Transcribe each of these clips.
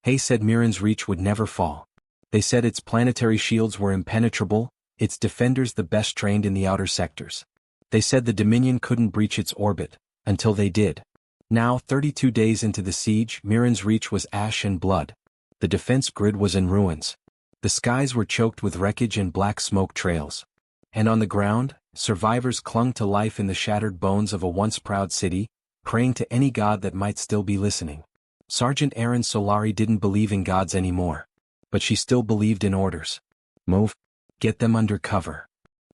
Hay said Mirren's reach would never fall. They said its planetary shields were impenetrable, its defenders the best trained in the outer sectors. They said the Dominion couldn't breach its orbit, until they did. Now, 32 days into the siege, Mirren's reach was ash and blood. The defense grid was in ruins. The skies were choked with wreckage and black smoke trails. And on the ground, survivors clung to life in the shattered bones of a once proud city, praying to any god that might still be listening. Sergeant Erin Solari didn't believe in gods anymore. But she still believed in orders. Move. Get them under cover.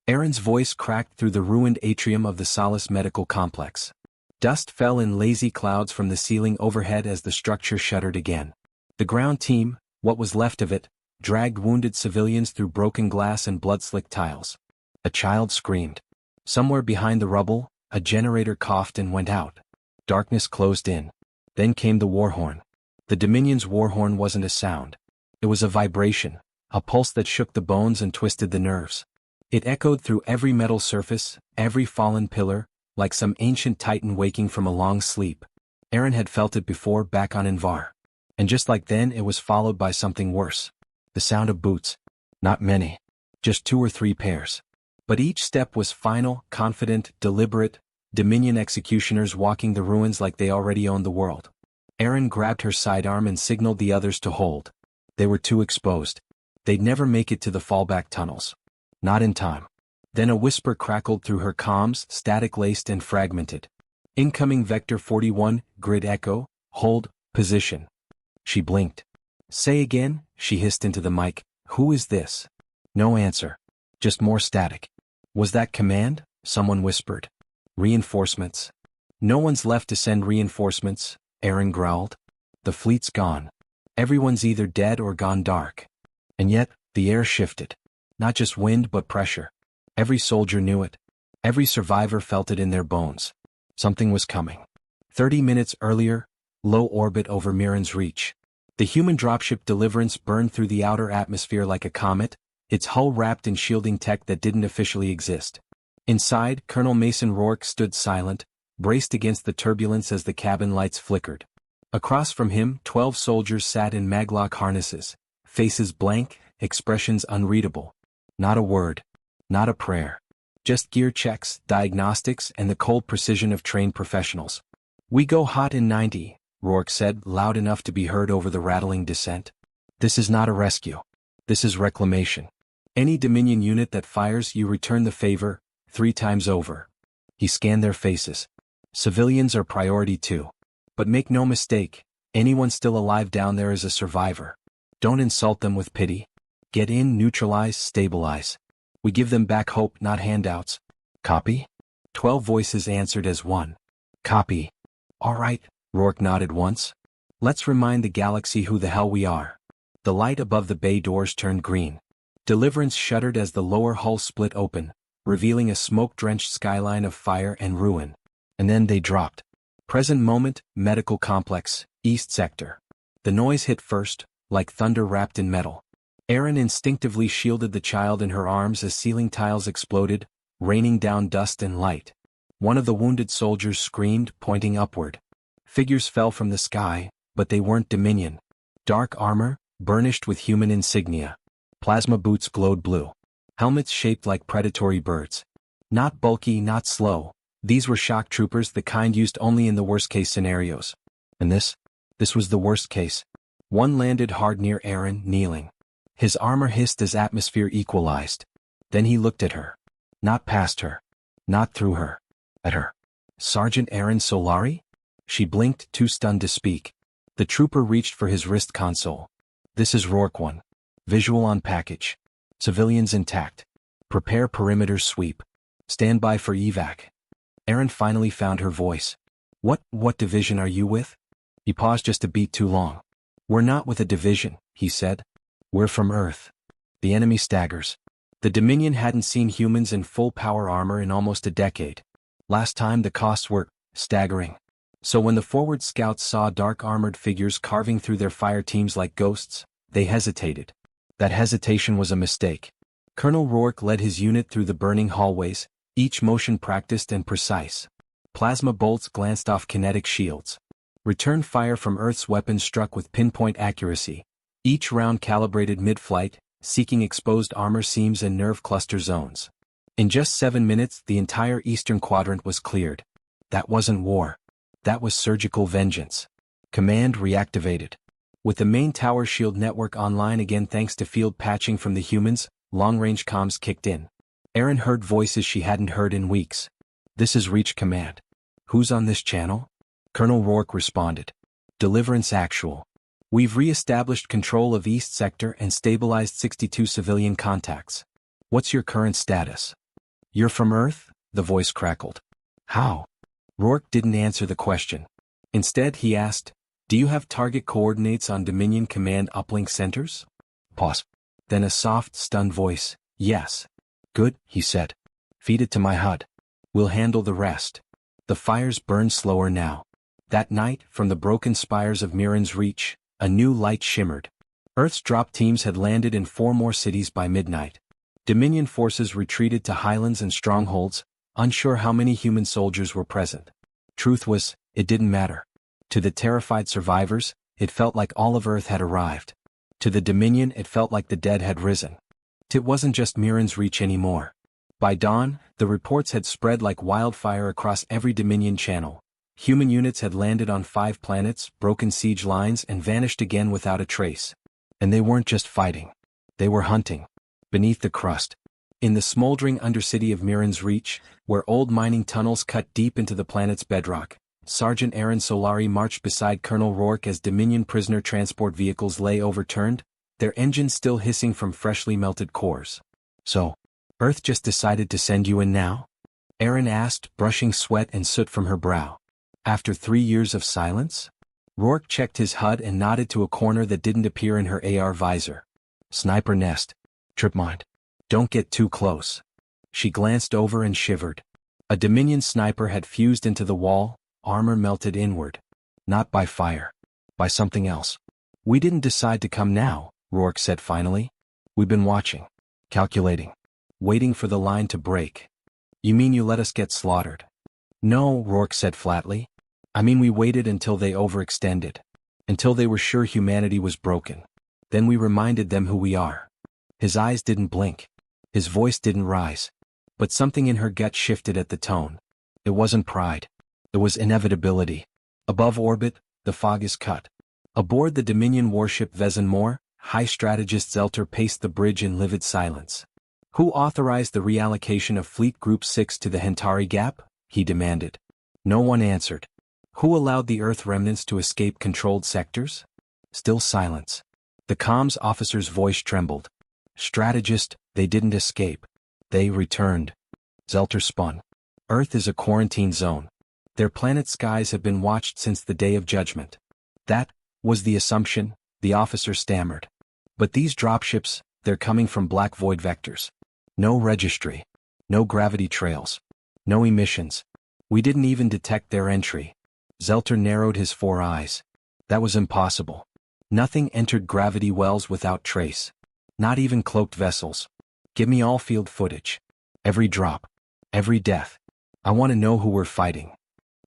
Erin's voice cracked through the ruined atrium of the Solace Medical Complex. Dust fell in lazy clouds from the ceiling overhead as the structure shuddered again. The ground team, what was left of it, dragged wounded civilians through broken glass and blood-slicked tiles. A child screamed. Somewhere behind the rubble, a generator coughed and went out. Darkness closed in. Then came the war horn. The Dominion's war horn wasn't a sound. It was a vibration, a pulse that shook the bones and twisted the nerves. It echoed through every metal surface, every fallen pillar, like some ancient titan waking from a long sleep. Erin had felt it before back on Invar. And just like then it was followed by something worse. The sound of boots. Not many. Just 2 or 3 pairs. But each step was final, confident, deliberate, Dominion executioners walking the ruins like they already owned the world. Erin grabbed her sidearm and signaled the others to hold. They were too exposed. They'd never make it to the fallback tunnels. Not in time. Then a whisper crackled through her comms, static-laced and fragmented. Incoming Vector 41, grid echo, hold, position. She blinked. Say again, she hissed into the mic, who is this? No answer. Just more static. Was that command? Someone whispered. Reinforcements. No one's left to send reinforcements, Erin growled. The fleet's gone. Everyone's either dead or gone dark. And yet, the air shifted. Not just wind but pressure. Every soldier knew it. Every survivor felt it in their bones. Something was coming. 30 minutes earlier, low orbit over Mirren's reach. The human dropship Deliverance burned through the outer atmosphere like a comet, its hull wrapped in shielding tech that didn't officially exist. Inside, Colonel Mason Rourke stood silent, braced against the turbulence as the cabin lights flickered. Across from him, 12 soldiers sat in maglock harnesses, faces blank, expressions unreadable. Not a word. Not a prayer. Just gear checks, diagnostics, and the cold precision of trained professionals. We go hot in 90, Rourke said, loud enough to be heard over the rattling descent. This is not a rescue. This is reclamation. Any Dominion unit that fires, you return the favor, 3 times over. He scanned their faces. Civilians are priority too. But make no mistake, anyone still alive down there is a survivor. Don't insult them with pity. Get in, neutralize, stabilize. We give them back hope, not handouts. Copy? 12 voices answered as one. Copy. All right, Rourke nodded once. Let's remind the galaxy who the hell we are. The light above the bay doors turned green. Deliverance shuddered as the lower hull split open, revealing a smoke-drenched skyline of fire and ruin. And then they dropped. Present moment, medical complex, east sector. The noise hit first, like thunder wrapped in metal. Erin instinctively shielded the child in her arms as ceiling tiles exploded, raining down dust and light. One of the wounded soldiers screamed, pointing upward. Figures fell from the sky, but they weren't Dominion. Dark armor, burnished with human insignia. Plasma boots glowed blue. Helmets shaped like predatory birds. Not bulky, not slow. These were shock troopers, the kind used only in the worst-case scenarios. And this was the worst case. One landed hard near Erin, kneeling. His armor hissed as atmosphere equalized. Then he looked at her. Not past her. Not through her. At her. Sergeant Erin Solari? She blinked, too stunned to speak. The trooper reached for his wrist console. This is Rourke 1. Visual on package. Civilians intact. Prepare perimeter sweep. Stand by for evac. Erin finally found her voice. What division are you with? He paused just a beat too long. We're not with a division, he said. We're from Earth. The enemy staggers. The Dominion hadn't seen humans in full power armor in almost a decade. Last time the costs were staggering. So when the forward scouts saw dark armored figures carving through their fire teams like ghosts, they hesitated. That hesitation was a mistake. Colonel Rourke led his unit through the burning hallways, each motion practiced and precise. Plasma bolts glanced off kinetic shields. Return fire from Earth's weapons struck with pinpoint accuracy, each round calibrated mid-flight, seeking exposed armor seams and nerve cluster zones. In just 7 minutes, the entire eastern quadrant was cleared. That wasn't war. That was surgical vengeance. Command reactivated. With the main tower shield network online again thanks to field patching from the humans, long-range comms kicked in. Erin heard voices she hadn't heard in weeks. This is Reach Command. Who's on this channel? Colonel Rourke responded. Deliverance actual. We've re-established control of East Sector and stabilized 62 civilian contacts. What's your current status? You're from Earth? The voice crackled. How? Rourke didn't answer the question. Instead, he asked, do you have target coordinates on Dominion Command uplink centers? Pause. Then a soft, stunned voice, yes. Good, he said. Feed it to my HUD. We'll handle the rest. The fires burn slower now. That night, from the broken spires of Mirren's Reach, a new light shimmered. Earth's drop teams had landed in 4 more cities by midnight. Dominion forces retreated to highlands and strongholds, unsure how many human soldiers were present. Truth was, it didn't matter. To the terrified survivors, it felt like all of Earth had arrived. To the Dominion, it felt like the dead had risen. It wasn't just Mirren's Reach anymore. By dawn, the reports had spread like wildfire across every Dominion channel. Human units had landed on 5 planets, broken siege lines, and vanished again without a trace. And they weren't just fighting. They were hunting. Beneath the crust. In the smoldering undercity of Mirren's Reach, where old mining tunnels cut deep into the planet's bedrock, Sergeant Aaron Solari marched beside Colonel Rourke as Dominion prisoner transport vehicles lay overturned, their engines still hissing from freshly melted cores. So, Earth just decided to send you in now? Aaron asked, brushing sweat and soot from her brow. After 3 years of silence? Rourke checked his HUD and nodded to a corner that didn't appear in her AR visor. Sniper nest. Tripmind. Don't get too close. She glanced over and shivered. A Dominion sniper had fused into the wall, armor melted inward. Not by fire. By something else. We didn't decide to come now, Rourke said finally. We've been watching. Calculating. Waiting for the line to break. You mean you let us get slaughtered? No, Rourke said flatly. I mean we waited until they overextended. Until they were sure humanity was broken. Then we reminded them who we are. His eyes didn't blink. His voice didn't rise. But something in her gut shifted at the tone. It wasn't pride. It was inevitability. Above orbit, the fog is cut. Aboard the Dominion warship Vezenmore, High Strategist Zelter paced the bridge in livid silence. Who authorized the reallocation of Fleet Group 6 to the Hentari Gap? He demanded. No one answered. Who allowed the Earth remnants to escape controlled sectors? Still silence. The comms officer's voice trembled. Strategist, they didn't escape. They returned. Zelter spun. Earth is a quarantine zone. Their planet's skies have been watched since the Day of Judgment. That was the assumption, the officer stammered. But these dropships, they're coming from black void vectors. No registry. No gravity trails. No emissions. We didn't even detect their entry. Zelter narrowed his 4 eyes. That was impossible. Nothing entered gravity wells without trace. Not even cloaked vessels. Give me all field footage. Every drop. Every death. I want to know who we're fighting.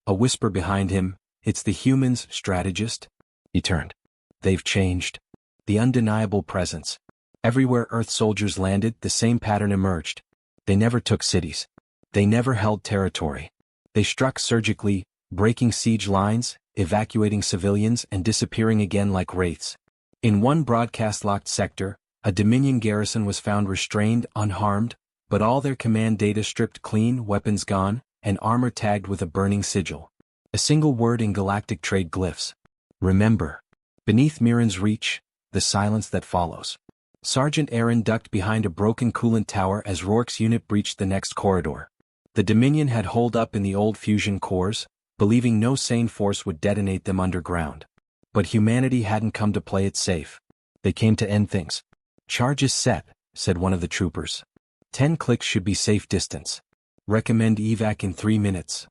A whisper behind him, it's the humans, strategist. He turned. They've changed. The undeniable presence. Everywhere Earth soldiers landed, the same pattern emerged. They never took cities. They never held territory. They struck surgically, breaking siege lines, evacuating civilians and disappearing again like wraiths. In one broadcast-locked sector, a Dominion garrison was found restrained, unharmed, but all their command data stripped clean, weapons gone, and armor tagged with a burning sigil. A single word in galactic trade glyphs. Remember. Beneath Mirren's Reach, the silence that follows. Sergeant Aaron ducked behind a broken coolant tower as Rourke's unit breached the next corridor. The Dominion had holed up in the old fusion cores, believing no sane force would detonate them underground. But humanity hadn't come to play it safe. They came to end things. Charges set, said one of the troopers. 10 clicks should be safe distance. Recommend evac in 3 minutes.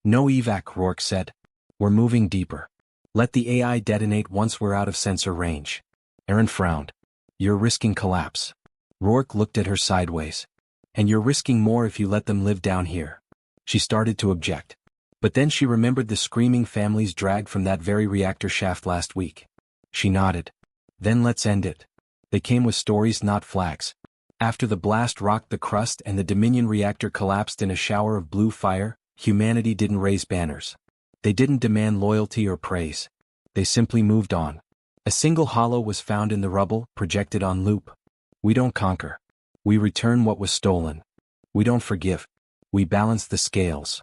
No evac, Rourke said. We're moving deeper. Let the AI detonate once we're out of sensor range. Aaron frowned. You're risking collapse. Rourke looked at her sideways. And you're risking more if you let them live down here. She started to object. But then she remembered the screaming families dragged from that very reactor shaft last week. She nodded. Then let's end it. They came with stories, not flags. After the blast rocked the crust and the Dominion reactor collapsed in a shower of blue fire, humanity didn't raise banners. They didn't demand loyalty or praise. They simply moved on. A single hollow was found in the rubble, projected on loop. We don't conquer. We return what was stolen. We don't forgive. We balance the scales.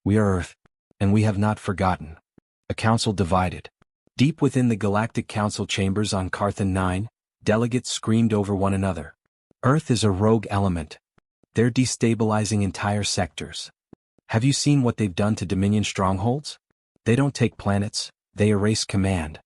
We are Earth, and we have not forgotten. A council divided. Deep within the Galactic Council chambers on Carthan 9, delegates screamed over one another. Earth is a rogue element. They're destabilizing entire sectors. Have you seen what they've done to Dominion strongholds? They don't take planets, they erase command.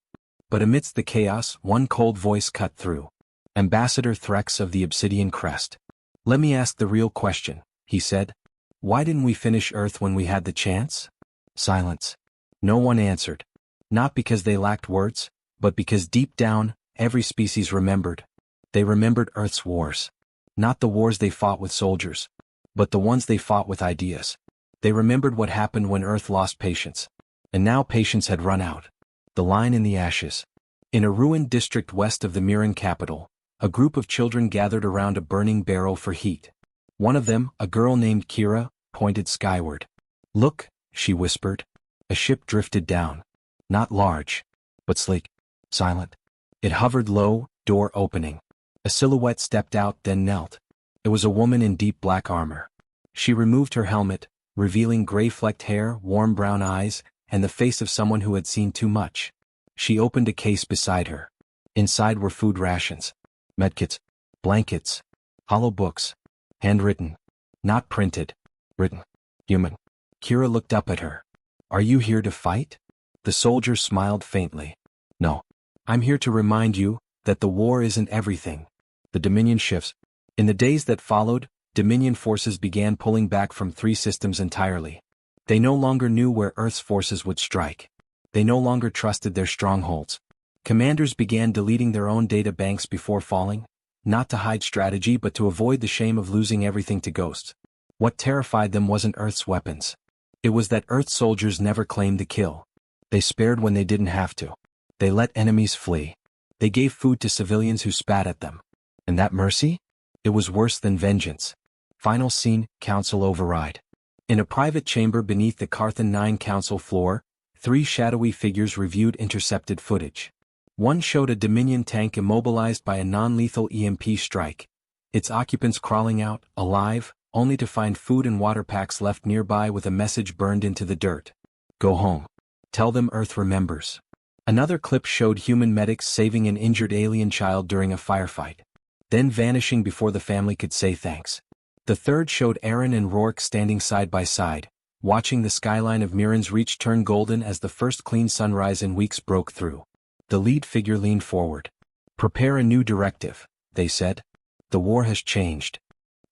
But amidst the chaos, one cold voice cut through. Ambassador Threx of the Obsidian Crest. Let me ask the real question, he said. Why didn't we finish Earth when we had the chance? Silence. No one answered. Not because they lacked words, but because deep down, every species remembered. They remembered Earth's wars. Not the wars they fought with soldiers, but the ones they fought with ideas. They remembered what happened when Earth lost patience. And now patience had run out. The line in the ashes. In a ruined district west of the Mirren capital, a group of children gathered around a burning barrel for heat. One of them, a girl named Kira, pointed skyward. Look, she whispered. A ship drifted down. Not large, but sleek, silent. It hovered low, door opening. A silhouette stepped out, then knelt. It was a woman in deep black armor. She removed her helmet, revealing gray-flecked hair, warm brown eyes, and the face of someone who had seen too much. She opened a case beside her. Inside were food rations, medkits, blankets, hollow books, handwritten, not printed, written, human. Kira looked up at her. Are you here to fight? The soldier smiled faintly. No. I'm here to remind you that the war isn't everything. The Dominion shifts. In the days that followed, Dominion forces began pulling back from 3 systems entirely. They no longer knew where Earth's forces would strike. They no longer trusted their strongholds. Commanders began deleting their own data banks before falling, not to hide strategy but to avoid the shame of losing everything to ghosts. What terrified them wasn't Earth's weapons. It was that Earth's soldiers never claimed the kill. They spared when they didn't have to. They let enemies flee. They gave food to civilians who spat at them. And that mercy? It was worse than vengeance. Final scene, Council override. In a private chamber beneath the Carthan 9 Council floor, 3 shadowy figures reviewed intercepted footage. One showed a Dominion tank immobilized by a non-lethal EMP strike, its occupants crawling out, alive, only to find food and water packs left nearby with a message burned into the dirt. Go home. Tell them Earth remembers. Another clip showed human medics saving an injured alien child during a firefight, then vanishing before the family could say thanks. The third showed Aaron and Rourke standing side by side, watching the skyline of Mirren's Reach turn golden as the first clean sunrise in weeks broke through. The lead figure leaned forward. Prepare a new directive, they said. The war has changed.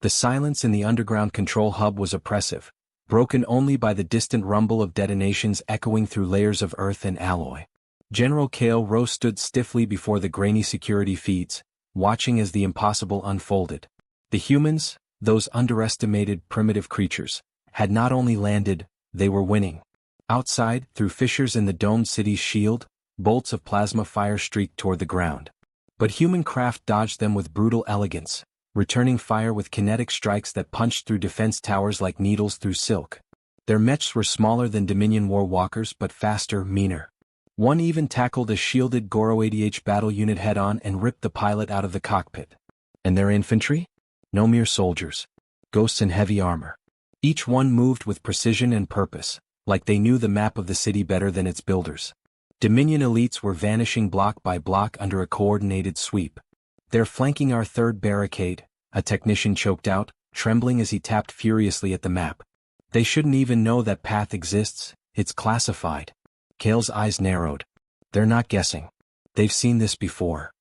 The silence in the underground control hub was oppressive, broken only by the distant rumble of detonations echoing through layers of earth and alloy. General Kale Rose stood stiffly before the grainy security feeds, watching as the impossible unfolded. The humans, those underestimated primitive creatures, had not only landed, they were winning. Outside, through fissures in the domed city's shield, bolts of plasma fire streaked toward the ground. But human craft dodged them with brutal elegance, returning fire with kinetic strikes that punched through defense towers like needles through silk. Their mechs were smaller than Dominion war walkers but faster, meaner. One even tackled a shielded Goro ADH battle unit head-on and ripped the pilot out of the cockpit. And their infantry? No mere soldiers. Ghosts in heavy armor. Each one moved with precision and purpose, like they knew the map of the city better than its builders. Dominion elites were vanishing block by block under a coordinated sweep. They're flanking our third barricade, a technician choked out, trembling as he tapped furiously at the map. They shouldn't even know that path exists, it's classified. Kale's eyes narrowed. They're not guessing. They've seen this before.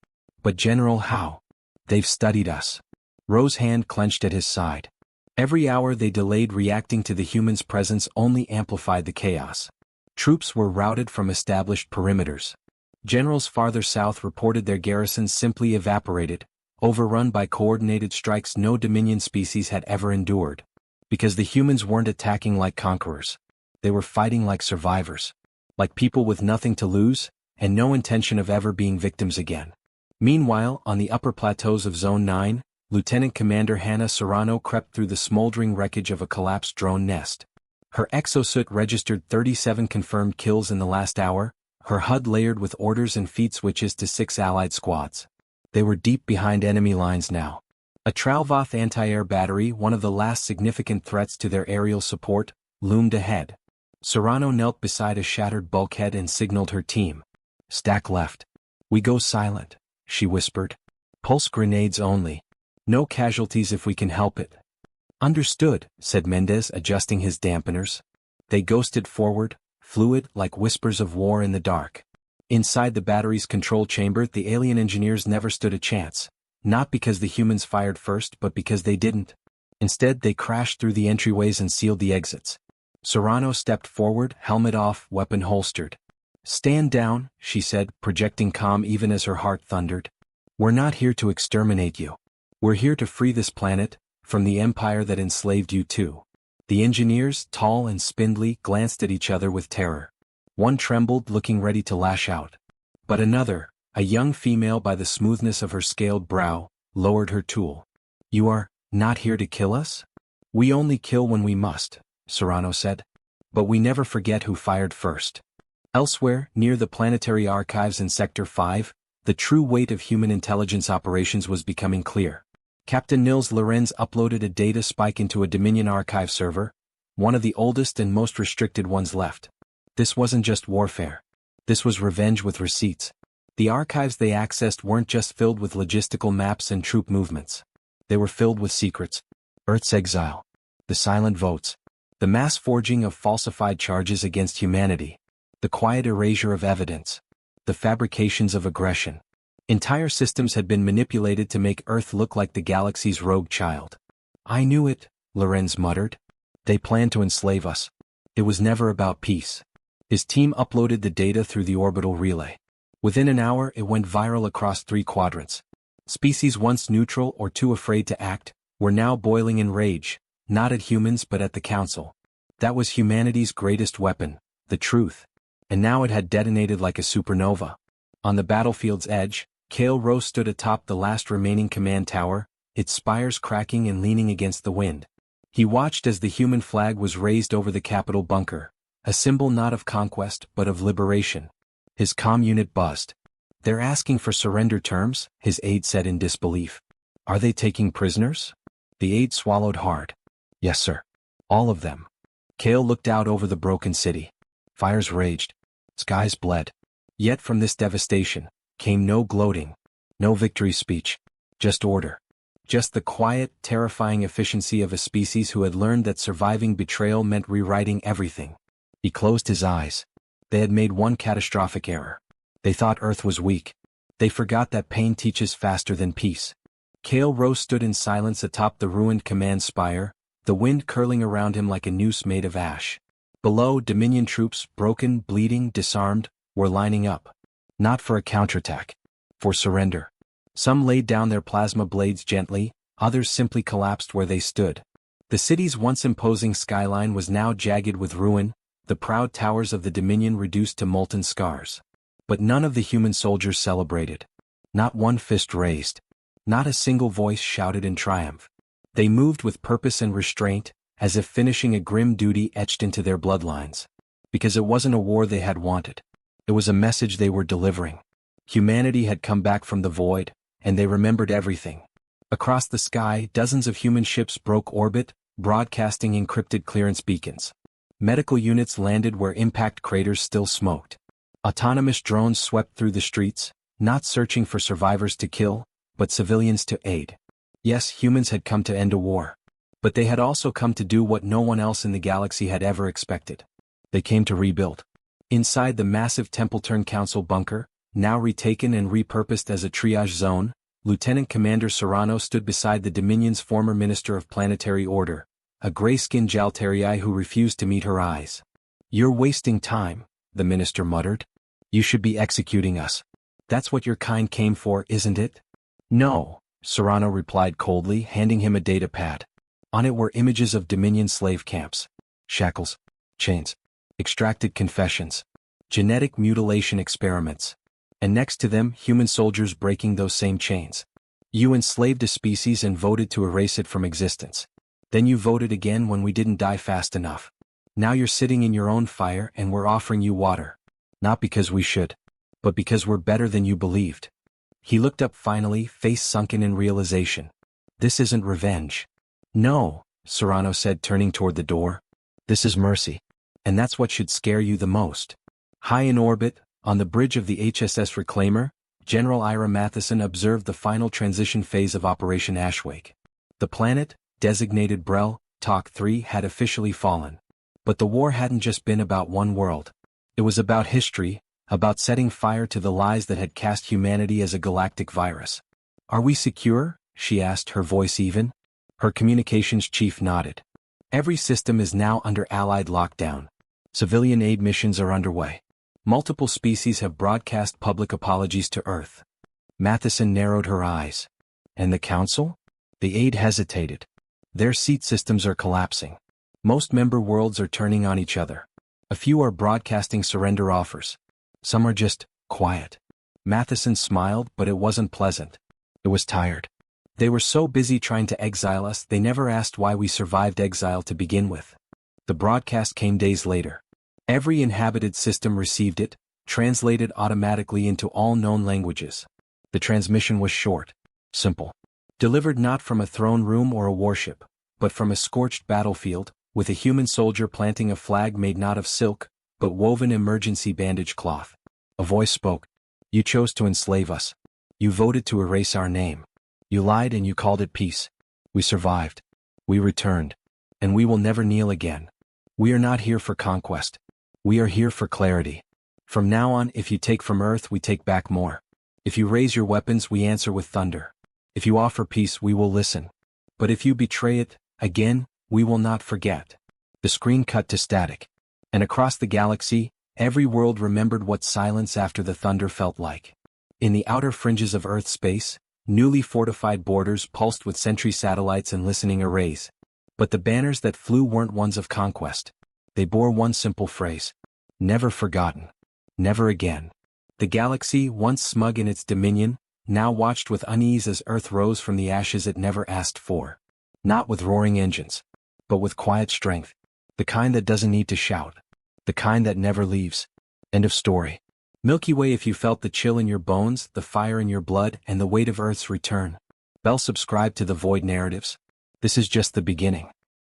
But General, how? They've studied us. Rose's hand clenched at his side. Every hour they delayed reacting to the humans' presence only amplified the chaos. Troops were routed from established perimeters. Generals farther south reported their garrisons simply evaporated, overrun by coordinated strikes no Dominion species had ever endured. Because the humans weren't attacking like conquerors. They were fighting like survivors. Like people with nothing to lose, and no intention of ever being victims again. Meanwhile, on the upper plateaus of Zone 9, Lieutenant Commander Hannah Serrano crept through the smoldering wreckage of a collapsed drone nest. Her exosuit registered 37 confirmed kills in the last hour, her HUD layered with orders and feed switches to 6 allied squads. They were deep behind enemy lines now. A Tralvoth anti-air battery, one of the last significant threats to their aerial support, loomed ahead. Serrano knelt beside a shattered bulkhead and signaled her team. "Stack left. We go silent," she whispered. "Pulse grenades only. No casualties if we can help it." "Understood," said Mendez, adjusting his dampeners. They ghosted forward, fluid like whispers of war in the dark. Inside the battery's control chamber, the alien engineers never stood a chance. Not because the humans fired first, but because they didn't. Instead, they crashed through the entryways and sealed the exits. Serrano stepped forward, helmet off, weapon holstered. "Stand down," she said, projecting calm even as her heart thundered. "We're not here to exterminate you. We're here to free this planet from the empire that enslaved you too." The engineers, tall and spindly, glanced at each other with terror. One trembled, looking ready to lash out. But another, a young female by the smoothness of her scaled brow, lowered her tool. "You are not here to kill us? We only kill when we must," Serrano said. "But we never forget who fired first." Elsewhere, near the planetary archives in Sector 5, the true weight of human intelligence operations was becoming clear. Captain Nils Lorenz uploaded a data spike into a Dominion archive server, one of the oldest and most restricted ones left. This wasn't just warfare. This was revenge with receipts. The archives they accessed weren't just filled with logistical maps and troop movements. They were filled with secrets. Earth's exile. The silent votes. The mass forging of falsified charges against humanity. The quiet erasure of evidence. The fabrications of aggression. Entire systems had been manipulated to make Earth look like the galaxy's rogue child. "I knew it," Lorenz muttered. "They planned to enslave us. It was never about peace." His team uploaded the data through the orbital relay. Within an hour, it went viral across 3 quadrants. Species once neutral or too afraid to act, were now boiling in rage, not at humans but at the Council. That was humanity's greatest weapon, the truth. And now it had detonated like a supernova. On the battlefield's edge, Cale Rowe stood atop the last remaining command tower, its spires cracking and leaning against the wind. He watched as the human flag was raised over the Capitol bunker, a symbol not of conquest but of liberation. His comm unit buzzed. "They're asking for surrender terms," his aide said in disbelief. "Are they taking prisoners?" The aide swallowed hard. "Yes, sir. All of them." Cale looked out over the broken city. Fires raged. Skies bled. Yet from this devastation came no gloating, no victory speech, just order. Just the quiet, terrifying efficiency of a species who had learned that surviving betrayal meant rewriting everything. He closed his eyes. They had made one catastrophic error. They thought Earth was weak. They forgot that pain teaches faster than peace. Cale Rowe stood in silence atop the ruined command spire, the wind curling around him like a noose made of ash. Below, Dominion troops, broken, bleeding, disarmed, were lining up. Not for a counterattack. For surrender. Some laid down their plasma blades gently, others simply collapsed where they stood. The city's once imposing skyline was now jagged with ruin, the proud towers of the Dominion reduced to molten scars. But none of the human soldiers celebrated. Not one fist raised. Not a single voice shouted in triumph. They moved with purpose and restraint, as if finishing a grim duty etched into their bloodlines. Because it wasn't a war they had wanted. It was a message they were delivering. Humanity had come back from the void, and they remembered everything. Across the sky, dozens of human ships broke orbit, broadcasting encrypted clearance beacons. Medical units landed where impact craters still smoked. Autonomous drones swept through the streets, not searching for survivors to kill, but civilians to aid. Yes, humans had come to end a war. But they had also come to do what no one else in the galaxy had ever expected. They came to rebuild. Inside the massive Templeton Council bunker, now retaken and repurposed as a triage zone, Lieutenant Commander Serrano stood beside the Dominion's former Minister of Planetary Order, a gray-skinned Jalterii who refused to meet her eyes. "You're wasting time," the minister muttered. "You should be executing us. That's what your kind came for, isn't it?" "No," Serrano replied coldly, handing him a data pad. On it were images of Dominion slave camps. Shackles. Chains. extracted confessions, genetic mutilation experiments. And next to them, human soldiers breaking those same chains. You enslaved a species and voted to erase it from existence. Then you voted again when we didn't die fast enough. Now you're sitting in your own fire and we're offering you water. Not because we should, but because we're better than you believed. He looked up finally, face sunken in realization. This isn't revenge. No, Serrano said, turning toward the door. This is mercy. And that's what should scare you the most. High in orbit, on the bridge of the HSS Reclaimer, General Ira Matheson observed the final transition phase of Operation Ashwake. The planet, designated Brel, Talk 3, had officially fallen. But the war hadn't just been about one world. It was about history, about setting fire to the lies that had cast humanity as a galactic virus. Are we secure? She asked, her voice even. Her communications chief nodded. Every system is now under Allied lockdown. Civilian aid missions are underway. Multiple species have broadcast public apologies to Earth. Matheson narrowed her eyes. And the Council? The aid hesitated. Their seat systems are collapsing. Most member worlds are turning on each other. A few are broadcasting surrender offers. Some are just quiet. Matheson smiled, but it wasn't pleasant. It was tired. They were so busy trying to exile us, they never asked why we survived exile to begin with. The broadcast came days later. Every inhabited system received it, translated automatically into all known languages. The transmission was short, simple. Delivered not from a throne room or a warship, but from a scorched battlefield, with a human soldier planting a flag made not of silk, but woven emergency bandage cloth. A voice spoke. You chose to enslave us. You voted to erase our name. You lied and you called it peace. We survived. We returned. And we will never kneel again. We are not here for conquest. We are here for clarity. From now on, if you take from Earth, we take back more. If you raise your weapons, we answer with thunder. If you offer peace, we will listen. But if you betray it, again, we will not forget. The screen cut to static. And across the galaxy, every world remembered what silence after the thunder felt like. In the outer fringes of Earth space, newly fortified borders pulsed with sentry satellites and listening arrays. But the banners that flew weren't ones of conquest. They bore one simple phrase. Never forgotten. Never again. The galaxy, once smug in its dominion, now watched with unease as Earth rose from the ashes it never asked for. Not with roaring engines, but with quiet strength. The kind that doesn't need to shout. The kind that never leaves. End of story. Milky Way, if you felt the chill in your bones, the fire in your blood, and the weight of Earth's return. Bell subscribe to the Void Narratives. This is just the beginning.